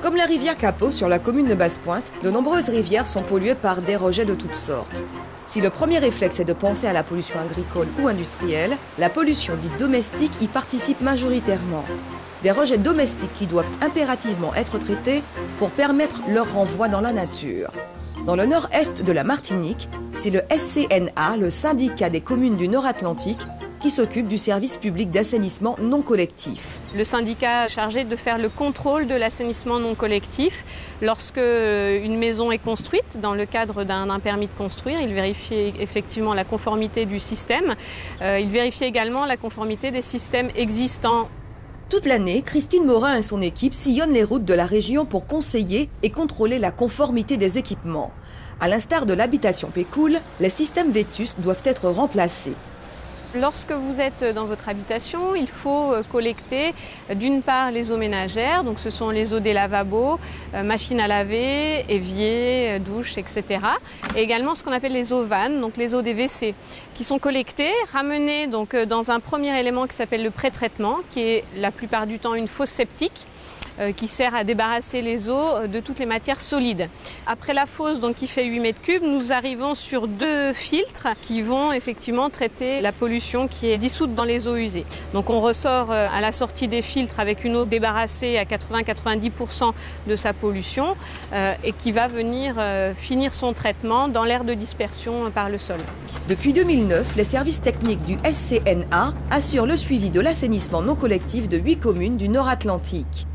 Comme la rivière Capot sur la commune de Basse-Pointe, de nombreuses rivières sont polluées par des rejets de toutes sortes. Si le premier réflexe est de penser à la pollution agricole ou industrielle, la pollution dite domestique y participe majoritairement. Des rejets domestiques qui doivent impérativement être traités pour permettre leur renvoi dans la nature. Dans le nord-est de la Martinique, c'est le SCNA, le syndicat des communes du Nord-Atlantique, qui s'occupe du service public d'assainissement non collectif. Le syndicat est chargé de faire le contrôle de l'assainissement non collectif. Lorsque une maison est construite, dans le cadre d'un permis de construire, il vérifie effectivement la conformité du système. Il vérifie également la conformité des systèmes existants. Toute l'année, Christine Morin et son équipe sillonnent les routes de la région pour conseiller et contrôler la conformité des équipements. À l'instar de l'habitation Pécoul, les systèmes vétustes doivent être remplacés. Lorsque vous êtes dans votre habitation, il faut collecter d'une part les eaux ménagères, donc ce sont les eaux des lavabos, machines à laver, éviers, douches, etc. Et également ce qu'on appelle les eaux vannes, donc les eaux des WC, qui sont collectées, ramenées donc dans un premier élément qui s'appelle le pré-traitement, qui est la plupart du temps une fosse septique, qui sert à débarrasser les eaux de toutes les matières solides. Après la fosse, donc, qui fait 8 mètres cubes, nous arrivons sur 2 filtres qui vont effectivement traiter la pollution qui est dissoute dans les eaux usées. Donc on ressort à la sortie des filtres avec une eau débarrassée à 80-90% de sa pollution et qui va venir finir son traitement dans l'aire de dispersion par le sol. Depuis 2009, les services techniques du SCNA assurent le suivi de l'assainissement non collectif de 8 communes du Nord-Atlantique.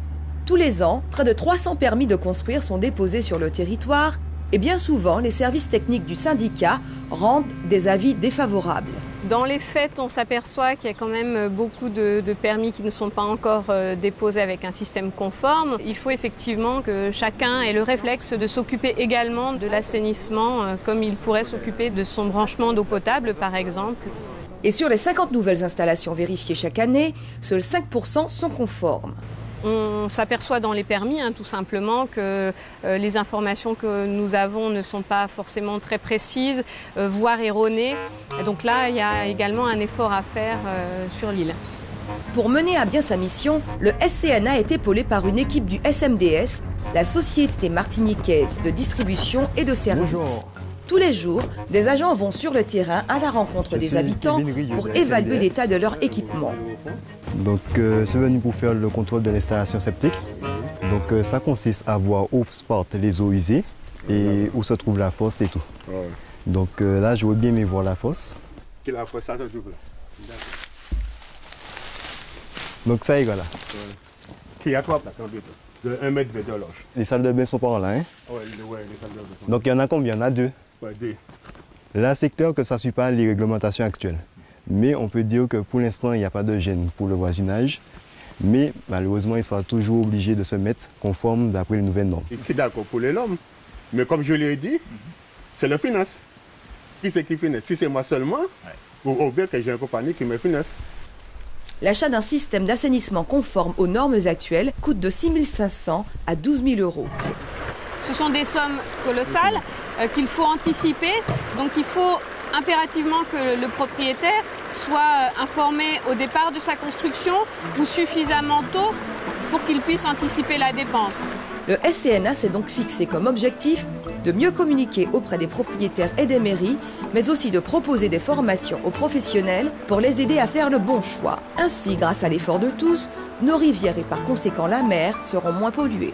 Tous les ans, près de 300 permis de construire sont déposés sur le territoire et bien souvent, les services techniques du syndicat rendent des avis défavorables. Dans les faits, on s'aperçoit qu'il y a quand même beaucoup de permis qui ne sont pas encore déposés avec un système conforme. Il faut effectivement que chacun ait le réflexe de s'occuper également de l'assainissement comme il pourrait s'occuper de son branchement d'eau potable, par exemple. Et sur les 50 nouvelles installations vérifiées chaque année, seuls 5% sont conformes. On s'aperçoit dans les permis tout simplement que les informations que nous avons ne sont pas forcément très précises, voire erronées. Et donc là, il y a également un effort à faire sur l'île. Pour mener à bien sa mission, le SCNA est épaulé par une équipe du SMDS, la Société martiniquaise de distribution et de services. Bonjour. Tous les jours, des agents vont sur le terrain à la rencontre des habitants pour évaluer l'état de leur équipement. Donc, je suis venu pour faire le contrôle de l'installation septique. Donc, ça consiste à voir où partent les eaux usées et où se trouve la fosse et tout. Donc, là, je veux bien me voir la fosse. Donc, ça y est, là. Il y a 3 plaques de 1 mètre de large. Les salles de bain sont par là, hein? Oui, les salles de bain. Donc, il y en a combien? Il y en a 2. Oui, 2. Là, c'est clair que ça ne suit pas les réglementations actuelles. Mais on peut dire que pour l'instant, il n'y a pas de gêne pour le voisinage. Mais malheureusement, ils seront toujours obligés de se mettre conformes d'après les nouvelles normes. Je suis d'accord pour les normes. Mais comme je l'ai dit, c'est le finance. Qui c'est qui finance? Si c'est moi seulement, ou bien que j'ai une compagnie qui me finance. L'achat d'un système d'assainissement conforme aux normes actuelles coûte de 6 500 à 12 000 euros. Ce sont des sommes colossales qu'il faut anticiper. Donc il faut impérativement que le propriétaire soit informé au départ de sa construction ou suffisamment tôt pour qu'il puisse anticiper la dépense. Le SCNA s'est donc fixé comme objectif de mieux communiquer auprès des propriétaires et des mairies, mais aussi de proposer des formations aux professionnels pour les aider à faire le bon choix. Ainsi, grâce à l'effort de tous, nos rivières et par conséquent la mer seront moins polluées.